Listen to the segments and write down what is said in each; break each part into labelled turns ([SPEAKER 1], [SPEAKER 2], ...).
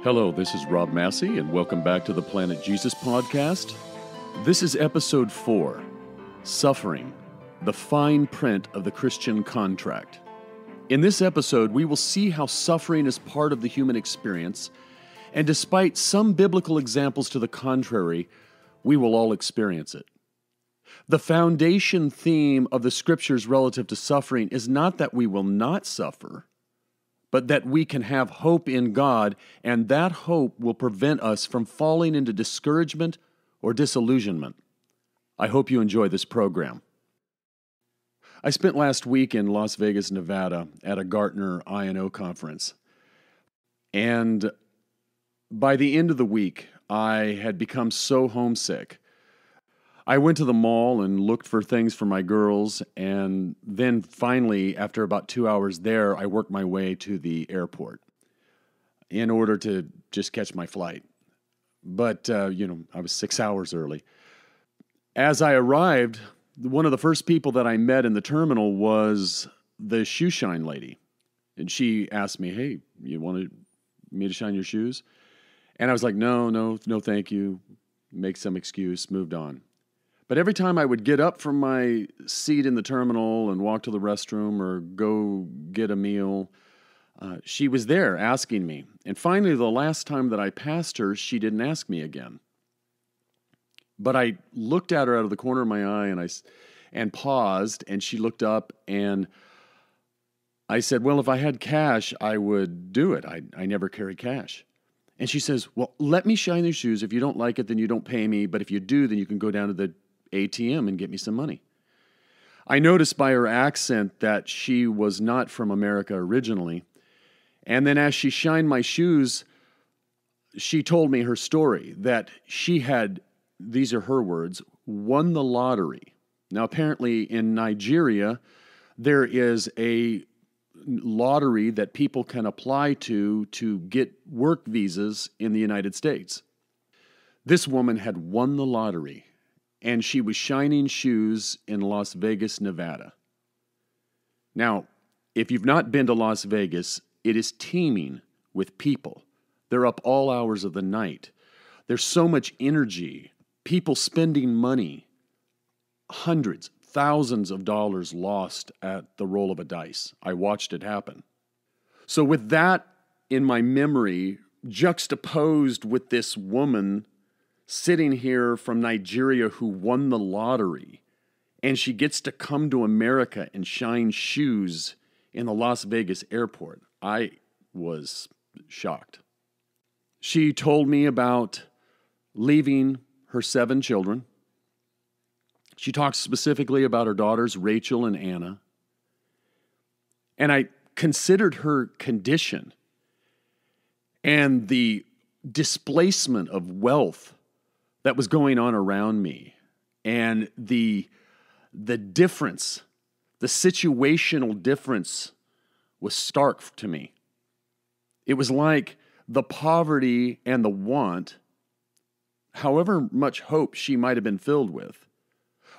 [SPEAKER 1] Hello, this is Rob Massey, and welcome back to the Planet Jesus podcast. This is episode 4, Suffering, the Fine Print of the Christian Contract. In this episode, we will see how suffering is part of the human experience, and despite some biblical examples to the contrary, we will all experience it. The foundation theme of the scriptures relative to suffering is not that we will not suffer, but that we can have hope in God, and that hope will prevent us from falling into discouragement or disillusionment. I hope you enjoy this program. I spent last week in Las Vegas, Nevada at a Gartner I&O conference, and by the end of the week, I had become so homesick. I went to the mall and looked for things for my girls, and then finally, after about 2 hours there, I worked my way to the airport in order to just catch my flight. But, I was 6 hours early. As I arrived, one of the first people that I met in the terminal was the shoe shine lady. And she asked me, "Hey, you wanted me to shine your shoes?" And I was like, no, thank you. Make some excuse, moved on. But every time I would get up from my seat in the terminal and walk to the restroom or go get a meal, she was there asking me. And finally, the last time that I passed her, she didn't ask me again. But I looked at her out of the corner of my eye and paused, and she looked up, and I said, "Well, if I had cash, I would do it. I never carry cash." And she says, "Well, let me shine your shoes. If you don't like it, then you don't pay me. But if you do, then you can go down to the ATM and get me some money." I noticed by her accent that she was not from America originally. And then as she shined my shoes, she told me her story, that she had, these are her words, won the lottery. Now, apparently in Nigeria, there is a lottery that people can apply to get work visas in the United States. This woman had won the lottery, and she was shining shoes in Las Vegas, Nevada. Now, if you've not been to Las Vegas, it is teeming with people. They're up all hours of the night. There's so much energy, people spending money, hundreds, thousands of dollars lost at the roll of a dice. I watched it happen. So with that in my memory, juxtaposed with this woman sitting here from Nigeria who won the lottery, and she gets to come to America and shine shoes in the Las Vegas airport, I was shocked. She told me about leaving her 7 children. She talks specifically about her daughters, Rachel and Anna. And I considered her condition and the displacement of wealth that was going on around me, and the difference, the situational difference was stark to me. It was like the poverty and the want, however much hope she might have been filled with,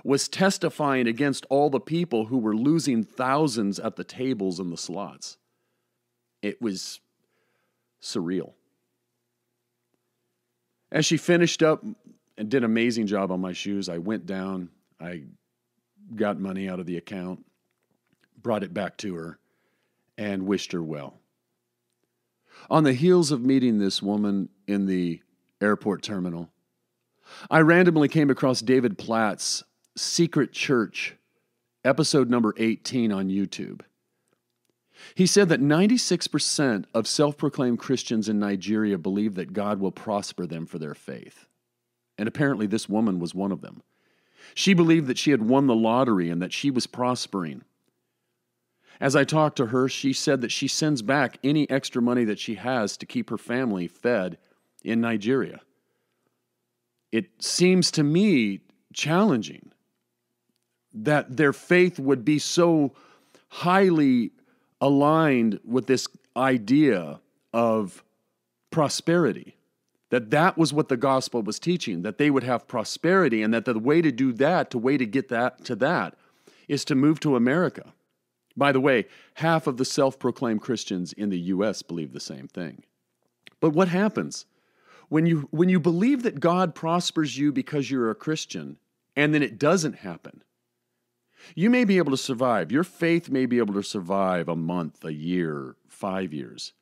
[SPEAKER 1] was testifying against all the people who were losing thousands at the tables and the slots. It was surreal. As she finished up and did an amazing job on my shoes, I went down, I got money out of the account, brought it back to her, and wished her well. On the heels of meeting this woman in the airport terminal, I randomly came across David Platt's Secret Church, episode number 18 on YouTube. He said that 96% of self-proclaimed Christians in Nigeria believe that God will prosper them for their faith. And apparently this woman was one of them. She believed that she had won the lottery and that she was prospering. As I talked to her, she said that she sends back any extra money that she has to keep her family fed in Nigeria. It seems to me challenging that their faith would be so highly aligned with this idea of prosperity, that was what the gospel was teaching, that they would have prosperity, and that the way to do that, the way to get that, is to move to America. By the way, half of the self-proclaimed Christians in the U.S. believe the same thing. But what happens? When you believe that God prospers you because you're a Christian, and then it doesn't happen, you may be able to survive. Your faith may be able to survive a month, a year, 5 years.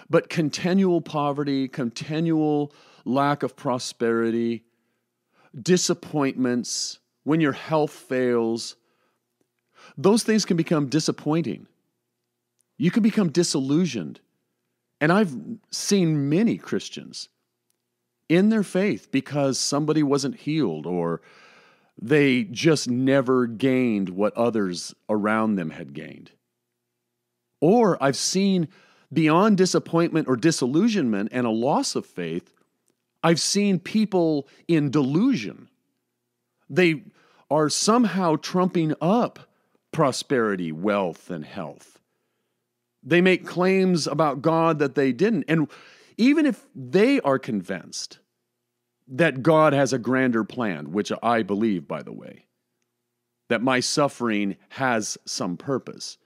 [SPEAKER 1] But continual poverty, continual lack of prosperity, disappointments, when your health fails, those things can become disappointing. You can become disillusioned. And I've seen many Christians in their faith because somebody wasn't healed or they just never gained what others around them had gained. Or I've seen beyond disappointment or disillusionment and a loss of faith, I've seen people in delusion. They are somehow trumping up prosperity, wealth, and health. They make claims about God that they didn't. And even if they are convinced that God has a grander plan, which I believe, by the way, that my suffering has some purpose.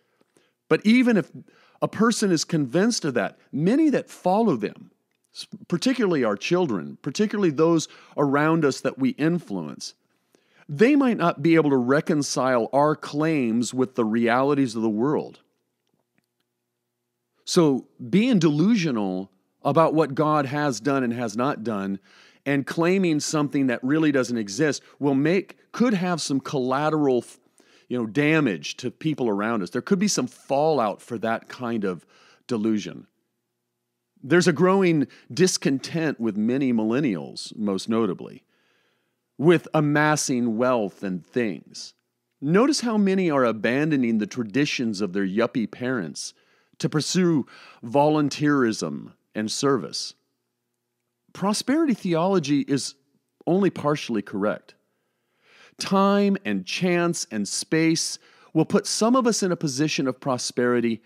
[SPEAKER 1] But even if a person is convinced of that, many that follow them, particularly our children, particularly those around us that we influence, they might not be able to reconcile our claims with the realities of the world. So being delusional about what God has done and has not done and claiming something that really doesn't exist could have some collateral, damage to people around us. There could be some fallout for that kind of delusion. There's a growing discontent with many millennials, most notably, with amassing wealth and things. Notice how many are abandoning the traditions of their yuppie parents to pursue volunteerism and service. Prosperity theology is only partially correct. Time and chance and space will put some of us in a position of prosperity,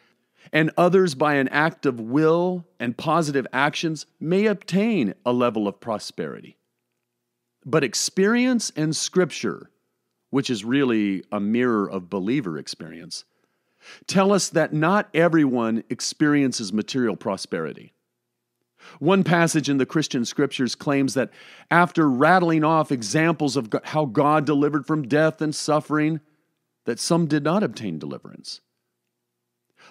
[SPEAKER 1] and others, by an act of will and positive actions, may obtain a level of prosperity. But experience and Scripture, which is really a mirror of believer experience, tell us that not everyone experiences material prosperity. One passage in the Christian Scriptures claims that after rattling off examples of how God delivered from death and suffering, that some did not obtain deliverance.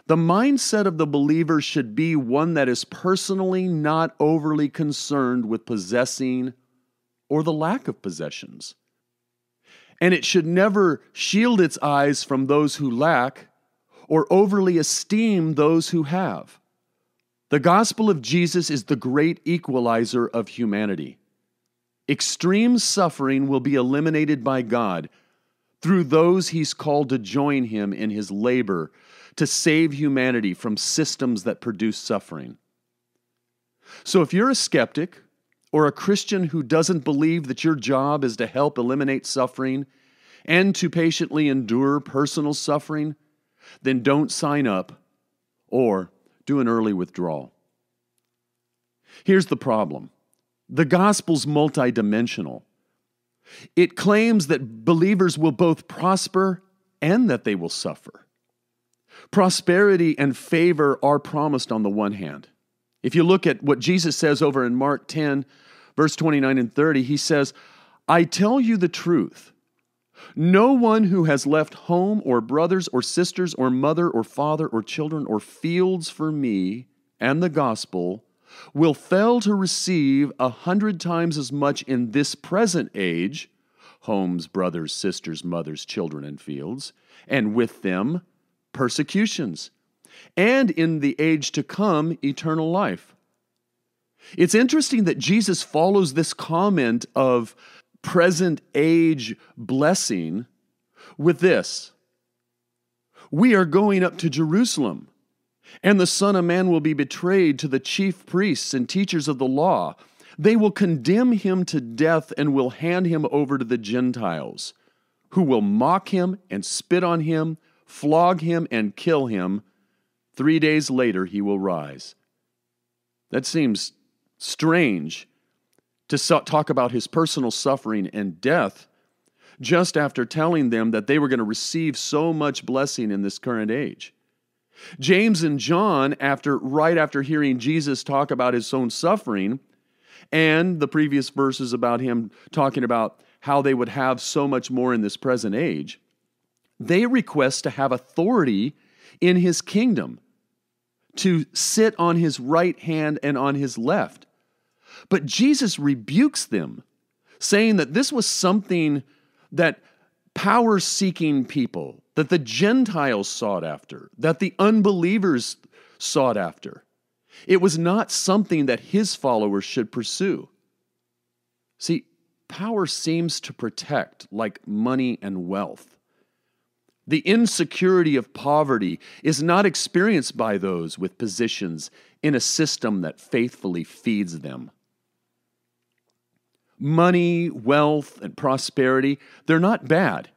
[SPEAKER 1] The mindset of the believer should be one that is personally not overly concerned with possessing or the lack of possessions. And it should never shield its eyes from those who lack or overly esteem those who have. The gospel of Jesus is the great equalizer of humanity. Extreme suffering will be eliminated by God through those He's called to join Him in His labor to save humanity from systems that produce suffering. So if you're a skeptic or a Christian who doesn't believe that your job is to help eliminate suffering and to patiently endure personal suffering, then don't sign up or do an early withdrawal. Here's the problem. The gospel's multidimensional. It claims that believers will both prosper and that they will suffer. Prosperity and favor are promised on the one hand. If you look at what Jesus says over in Mark 10, verse 29 and 30, He says, "I tell you the truth. No one who has left home or brothers or sisters or mother or father or children or fields for me and the gospel will fail to receive 100 times as much in this present age, homes, brothers, sisters, mothers, children, and fields, and with them persecutions, and in the age to come, eternal life." It's interesting that Jesus follows this comment of present age blessing with this: "We are going up to Jerusalem, and the Son of Man will be betrayed to the chief priests and teachers of the law. They will condemn Him to death and will hand Him over to the Gentiles, who will mock Him and spit on Him, flog Him and kill Him. 3 days later He will rise." That seems strange to talk about His personal suffering and death just after telling them that they were going to receive so much blessing in this current age. James and John, right after hearing Jesus talk about his own suffering, and the previous verses about him talking about how they would have so much more in this present age, they request to have authority in his kingdom, to sit on his right hand and on his left. But Jesus rebukes them, saying that this was something that power-seeking people, that the Gentiles sought after, that the unbelievers sought after. It was not something that his followers should pursue. See, power seems to protect like money and wealth. The insecurity of poverty is not experienced by those with positions in a system that faithfully feeds them. Money, wealth, and prosperity, they're not bad.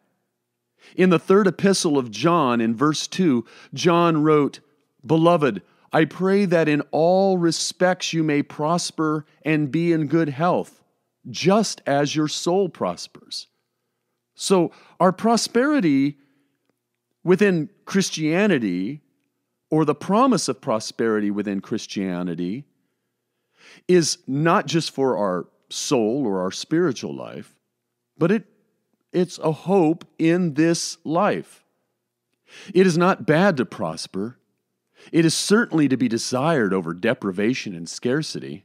[SPEAKER 1] In the third epistle of John, in verse 2, John wrote, "Beloved, I pray that in all respects you may prosper and be in good health, just as your soul prospers." So our prosperity within Christianity, or the promise of prosperity within Christianity, is not just for our soul or our spiritual life, but it's a hope in this life. It is not bad to prosper. It is certainly to be desired over deprivation and scarcity.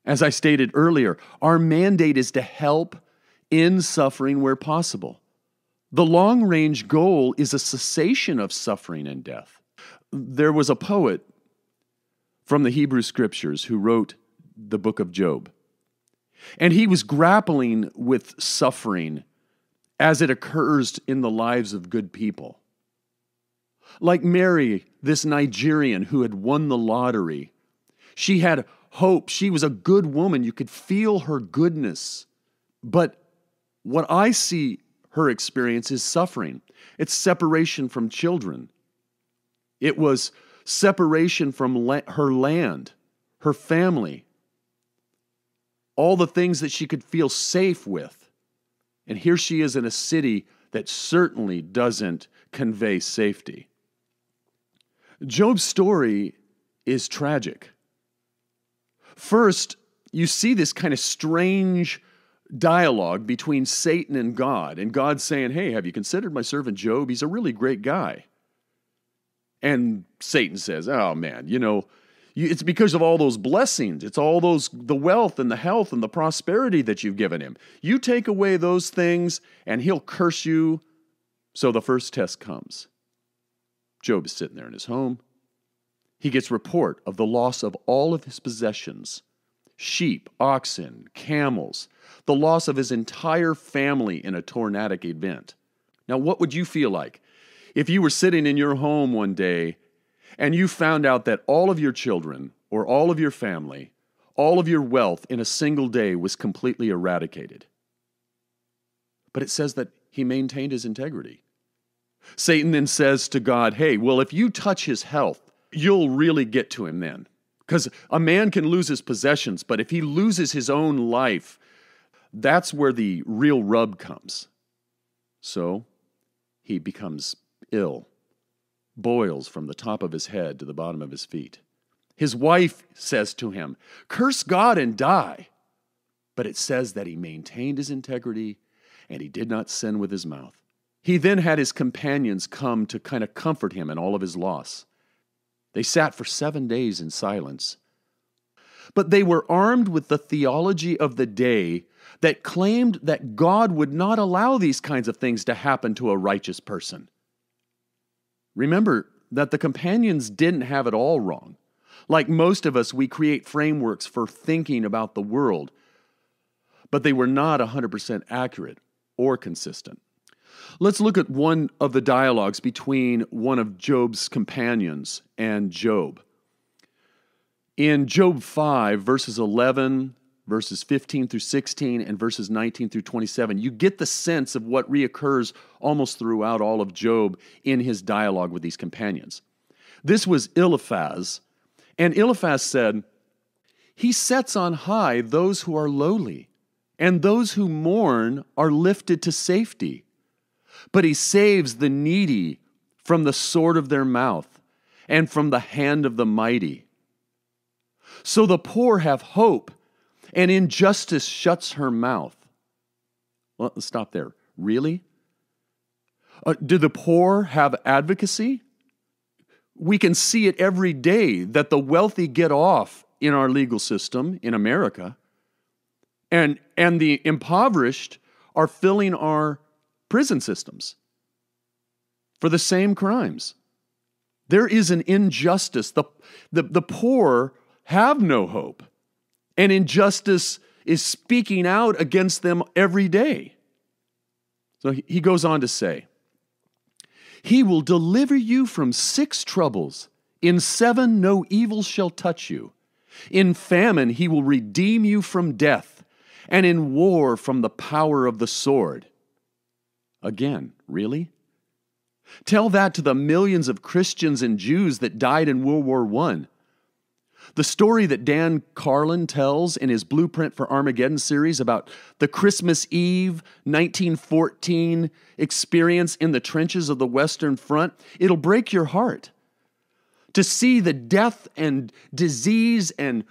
[SPEAKER 1] As I stated earlier, our mandate is to help in suffering where possible. The long-range goal is a cessation of suffering and death. There was a poet from the Hebrew Scriptures who wrote the book of Job, and he was grappling with suffering as it occurs in the lives of good people. Like Mary, this Nigerian who had won the lottery, she had hope. She was a good woman. You could feel her goodness. But what I see her experience is suffering. It's separation from children. It was separation from her land, her family, all the things that she could feel safe with. And here she is in a city that certainly doesn't convey safety. Job's story is tragic. First, you see this kind of strange dialogue between Satan and God saying, "Hey, have you considered my servant Job? He's a really great guy." And Satan says, "Oh man, it's because of all those blessings. It's all the wealth and the health and the prosperity that you've given him. You take away those things and he'll curse you." So the first test comes. Job is sitting there in his home. He gets report of the loss of all of his possessions: sheep, oxen, camels, the loss of his entire family in a tornadic event. Now, what would you feel like if you were sitting in your home one day and you found out that all of your children or all of your family, all of your wealth in a single day was completely eradicated? But it says that he maintained his integrity. Satan then says to God, "Hey, well, if you touch his health, you'll really get to him then. Because a man can lose his possessions, but if he loses his own life, that's where the real rub comes." So he becomes ill, boils from the top of his head to the bottom of his feet. His wife says to him, "Curse God and die." But it says that he maintained his integrity and he did not sin with his mouth. He then had his companions come to kind of comfort him in all of his loss. They sat for 7 days in silence. But they were armed with the theology of the day that claimed that God would not allow these kinds of things to happen to a righteous person. Remember that the companions didn't have it all wrong. Like most of us, we create frameworks for thinking about the world, but they were not 100% accurate or consistent. Let's look at one of the dialogues between one of Job's companions and Job. In Job 5, verses 11, verses 15 through 16, and verses 19 through 27, you get the sense of what reoccurs almost throughout all of Job in his dialogue with these companions. This was Eliphaz, and Eliphaz said, "He sets on high those who are lowly, and those who mourn are lifted to safety. But he saves the needy from the sword of their mouth, and from the hand of the mighty. So the poor have hope, and injustice shuts her mouth. Well, let's stop there. Really? Do the poor have advocacy? We can see it every day that the wealthy get off in our legal system in America, and the impoverished are filling our prison systems for the same crimes. There is an injustice. The poor have no hope, and injustice is speaking out against them every day. So he goes on to say, He will deliver you from 6 troubles. In 7 no evil shall touch you. In famine he will redeem you from death, and in war from the power of the sword. Again, really? Tell that to the millions of Christians and Jews that died in World War I. The story that Dan Carlin tells in his Blueprint for Armageddon series about the Christmas Eve 1914 experience in the trenches of the Western Front, it'll break your heart to see the death and disease and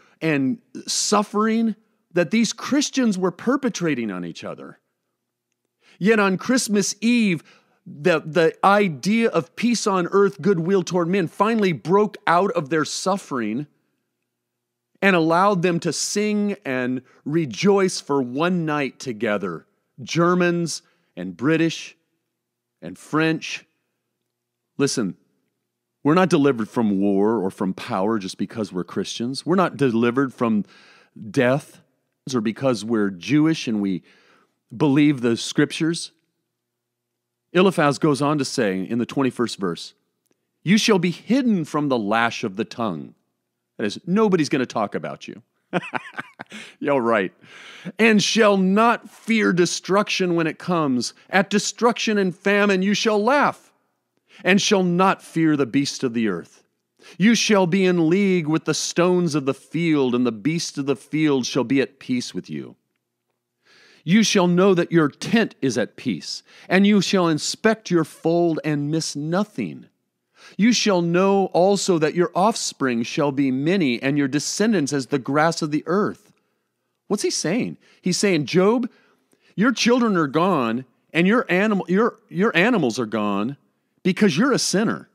[SPEAKER 1] suffering that these Christians were perpetrating on each other. Yet on Christmas Eve, the idea of peace on earth, goodwill toward men finally broke out of their suffering and allowed them to sing and rejoice for one night together. Germans and British and French. Listen, we're not delivered from war or from power just because we're Christians. We're not delivered from death or because we're Jewish and we believe the scriptures. Eliphaz goes on to say in the 21st verse, You shall be hidden from the lash of the tongue. That is, nobody's going to talk about you. You're right. And shall not fear destruction when it comes. At destruction and famine you shall laugh, and shall not fear the beast of the earth. You shall be in league with the stones of the field, and the beasts of the field shall be at peace with you. You shall know that your tent is at peace, and you shall inspect your fold and miss nothing. You shall know also that your offspring shall be many, and your descendants as the grass of the earth. What's he saying? He's saying, Job, your children are gone, and your animals are gone because you're a sinner.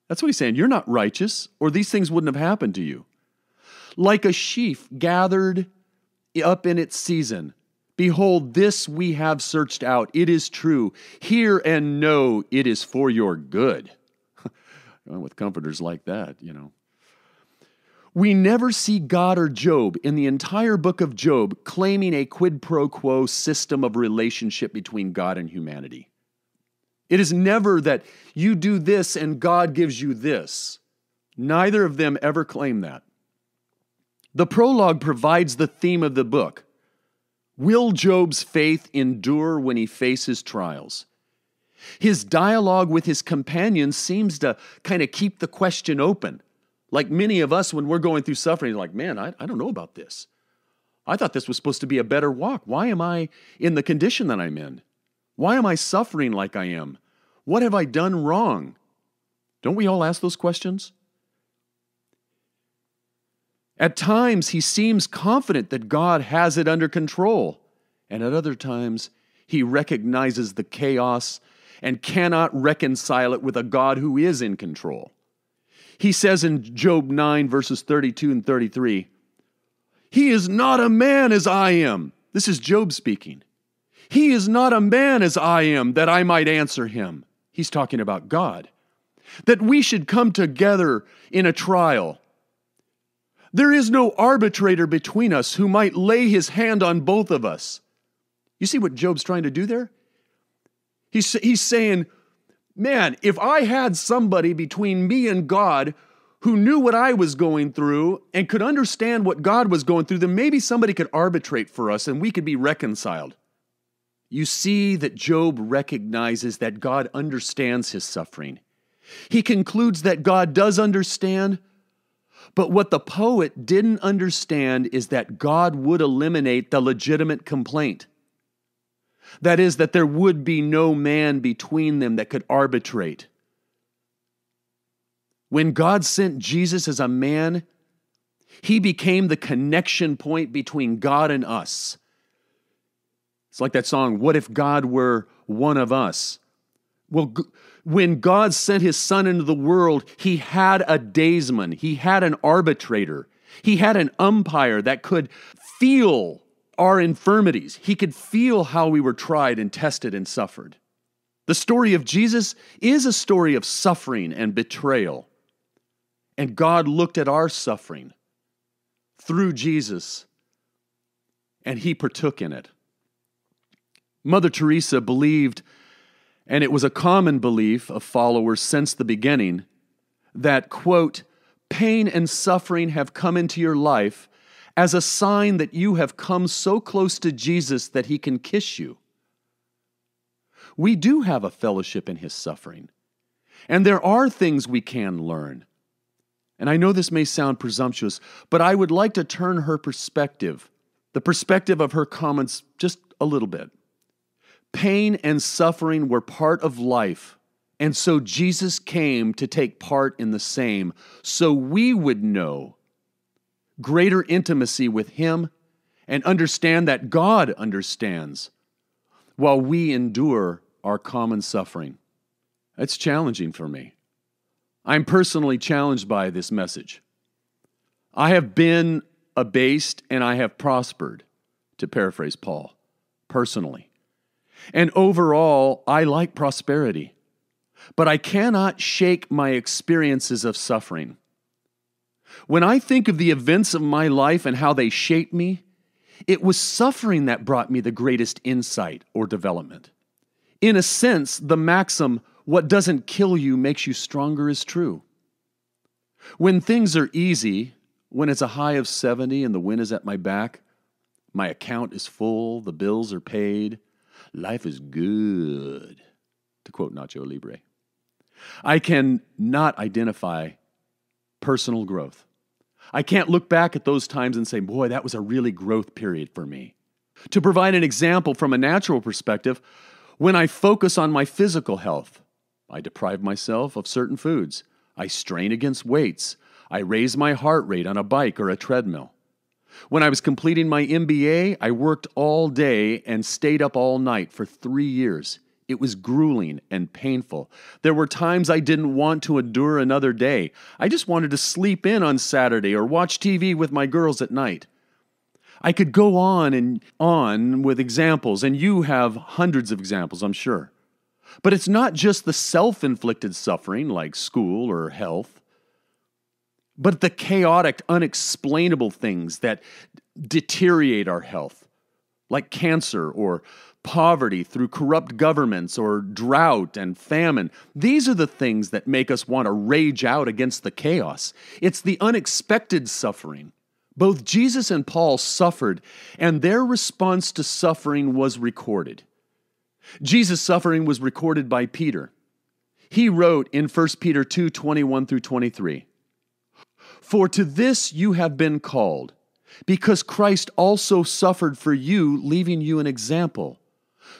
[SPEAKER 1] That's what he's saying. You're not righteous, or these things wouldn't have happened to you. Like a sheaf gathered up in its season, behold, this we have searched out. It is true. Hear and know it is for your good. Well, with comforters like that, We never see God or Job in the entire book of Job claiming a quid pro quo system of relationship between God and humanity. It is never that you do this and God gives you this. Neither of them ever claim that. The prologue provides the theme of the book. Will Job's faith endure when he faces trials? His dialogue with his companion seems to kind of keep the question open. Like many of us, when we're going through suffering, like, man, I don't know about this. I thought this was supposed to be a better walk. Why am I in the condition that I'm in? Why am I suffering like I am? What have I done wrong? Don't we all ask those questions? At times, he seems confident that God has it under control. And at other times, he recognizes the chaos and cannot reconcile it with a God who is in control. He says in Job 9, verses 32 and 33, He is not a man as I am. This is Job speaking. He is not a man as I am, that I might answer him. He's talking about God. That we should come together in a trial. There is no arbitrator between us who might lay his hand on both of us. You see what Job's trying to do there? He's saying, man, if I had somebody between me and God who knew what I was going through and could understand what God was going through, then maybe somebody could arbitrate for us and we could be reconciled. You see that Job recognizes that God understands his suffering. He concludes that God does understand, but what the poet didn't understand is that God would eliminate the legitimate complaint. That is, that there would be no man between them that could arbitrate. When God sent Jesus as a man, he became the connection point between God and us. It's like that song, "What if God were one of us?" Well, when God sent his son into the world, he had a daysman, he had an arbitrator, he had an umpire that could feel our infirmities. He could feel how we were tried and tested and suffered. The story of Jesus is a story of suffering and betrayal. And God looked at our suffering through Jesus, and he partook in it. Mother Teresa believed, and it was a common belief of followers since the beginning, that, quote, "pain and suffering have come into your life as a sign that you have come so close to Jesus that he can kiss you." We do have a fellowship in his suffering, and there are things we can learn. And I know this may sound presumptuous, but I would like to turn her perspective, the perspective of her comments, just a little bit. Pain and suffering were part of life, and so Jesus came to take part in the same, so we would know greater intimacy with him and understand that God understands while we endure our common suffering. It's challenging for me. I'm personally challenged by this message. I have been abased and I have prospered, to paraphrase Paul, personally. And overall, I like prosperity, but I cannot shake my experiences of suffering. When I think of the events of my life and how they shaped me, it was suffering that brought me the greatest insight or development. In a sense, the maxim, "what doesn't kill you makes you stronger," is true. When things are easy, when it's a high of 70 and the wind is at my back, my account is full, the bills are paid, life is good, to quote Nacho Libre, I can not identify personal growth. I can't look back at those times and say, boy, that was a really growth period for me. To provide an example from a natural perspective, when I focus on my physical health, I deprive myself of certain foods. I strain against weights. I raise my heart rate on a bike or a treadmill. When I was completing my MBA, I worked all day and stayed up all night for 3 years. It was grueling and painful. There were times I didn't want to endure another day. I just wanted to sleep in on Saturday or watch TV with my girls at night. I could go on and on with examples, and you have hundreds of examples, I'm sure. But it's not just the self-inflicted suffering like school or health, but the chaotic, unexplainable things that deteriorate our health, like cancer or poverty through corrupt governments or drought and famine. These are the things that make us want to rage out against the chaos. It's the unexpected suffering. Both Jesus and Paul suffered, and their response to suffering was recorded. Jesus' suffering was recorded by Peter. He wrote in 1 Peter 2:21 through 23, "For to this you have been called, because Christ also suffered for you, leaving you an example,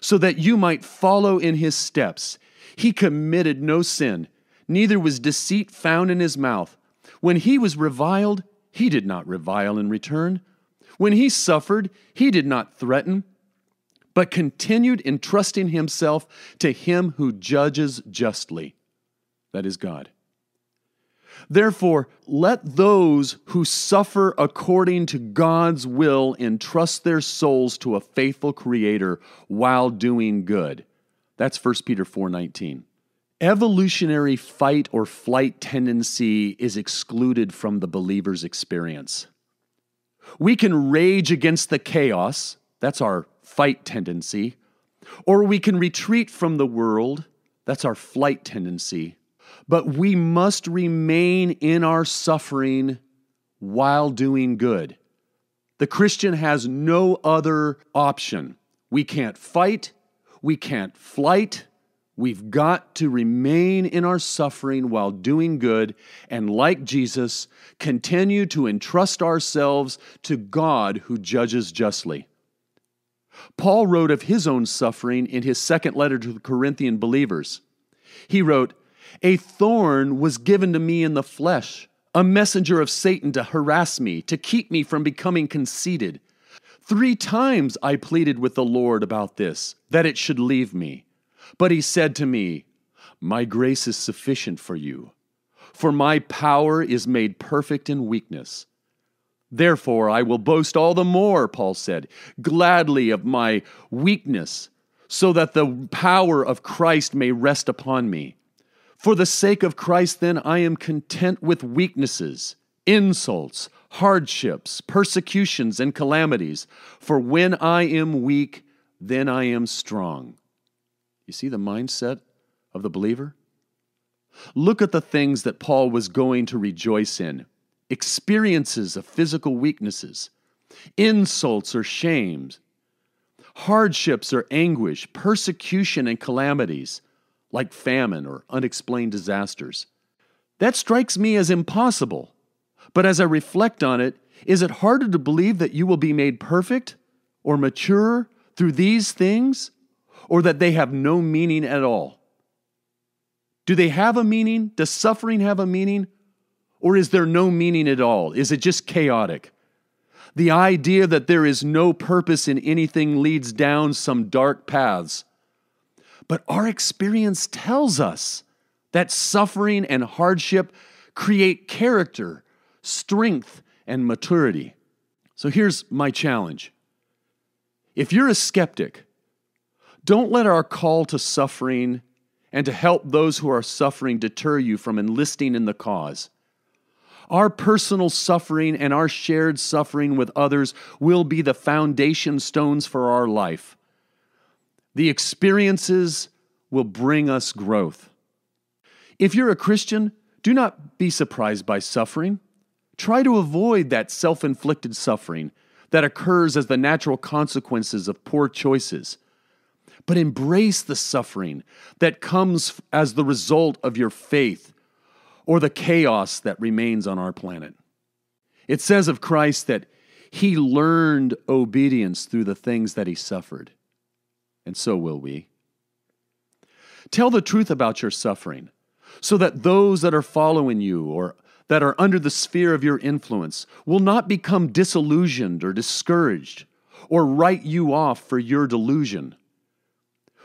[SPEAKER 1] so that you might follow in his steps. He committed no sin, neither was deceit found in his mouth. When he was reviled, he did not revile in return. When he suffered, he did not threaten, but continued entrusting himself to him who judges justly." That is God. "Therefore, let those who suffer according to God's will entrust their souls to a faithful Creator while doing good." That's 1 Peter 4:19. Evolutionary fight or flight tendency is excluded from the believer's experience. We can rage against the chaos, that's our fight tendency, or we can retreat from the world, that's our flight tendency. But we must remain in our suffering while doing good. The Christian has no other option. We can't fight, we can't flight. We've got to remain in our suffering while doing good, and like Jesus, continue to entrust ourselves to God who judges justly. Paul wrote of his own suffering in his second letter to the Corinthian believers. He wrote, A thorn was given to me in the flesh, a messenger of Satan to harass me, to keep me from becoming conceited. 3 times I pleaded with the Lord about this, that it should leave me. But he said to me, My grace is sufficient for you, for my power is made perfect in weakness. Therefore I will boast all the more, Paul said, gladly of my weakness, so that the power of Christ may rest upon me. For the sake of Christ, then, I am content with weaknesses, insults, hardships, persecutions, and calamities. For when I am weak, then I am strong. You see the mindset of the believer? Look at the things that Paul was going to rejoice in. Experiences of physical weaknesses, insults or shames, hardships or anguish, persecution and calamities, like famine or unexplained disasters. That strikes me as impossible. But as I reflect on it, is it harder to believe that you will be made perfect or mature through these things, or that they have no meaning at all? Do they have a meaning? Does suffering have a meaning? Or is there no meaning at all? Is it just chaotic? The idea that there is no purpose in anything leads down some dark paths. But our experience tells us that suffering and hardship create character, strength, and maturity. So here's my challenge. If you're a skeptic, don't let our call to suffering and to help those who are suffering deter you from enlisting in the cause. Our personal suffering and our shared suffering with others will be the foundation stones for our life. The experiences will bring us growth. If you're a Christian, do not be surprised by suffering. Try to avoid that self-inflicted suffering that occurs as the natural consequences of poor choices. But embrace the suffering that comes as the result of your faith or the chaos that remains on our planet. It says of Christ that he learned obedience through the things that he suffered, and so will we. Tell the truth about your suffering so that those that are following you or that are under the sphere of your influence will not become disillusioned or discouraged or write you off for your delusion.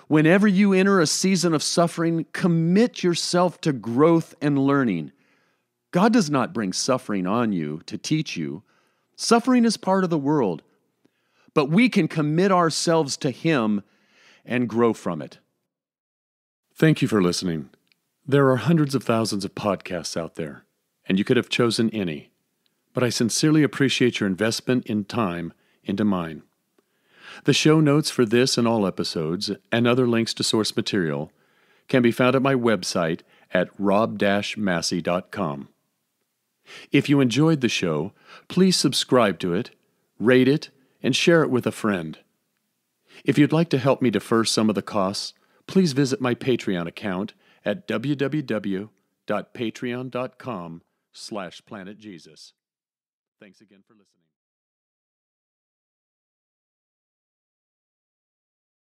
[SPEAKER 1] Whenever you enter a season of suffering, commit yourself to growth and learning. God does not bring suffering on you to teach you. Suffering is part of the world, but we can commit ourselves to Him and grow from it. Thank you for listening. There are hundreds of thousands of podcasts out there, and you could have chosen any, but I sincerely appreciate your investment in time into mine. The show notes for this and all episodes, and other links to source material, can be found at my website at rob-massey.com. If you enjoyed the show, please subscribe to it, rate it, and share it with a friend. If you'd like to help me defer some of the costs, please visit my Patreon account at www.patreon.com/planetjesus. Thanks again for listening.